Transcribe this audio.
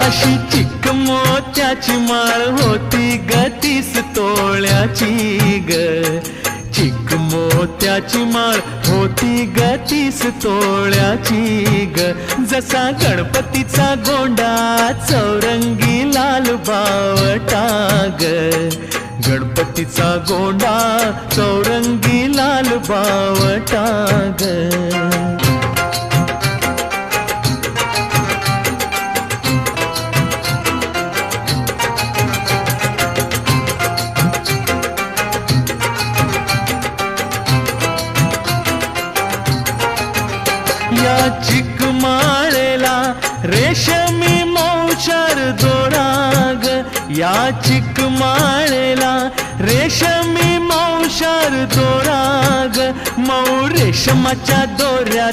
अशी चिक मोत्याची माळ होती ग 30 तोळ्याची ग. चिक मोत्याची माळ होती ग 30 तोळ्याची ग. जसा गणपतीचा गोंडा चौरंगी लाल बावटा ग. गणपतीचा गोंडा चौरंगी लाल बावटा ग. या चिकमाळेला रेशमी मौचार दोराग. या चिकमाळेला रेशमी मौचार दोराग. मऊ रेशमाच्या दोऱ्यात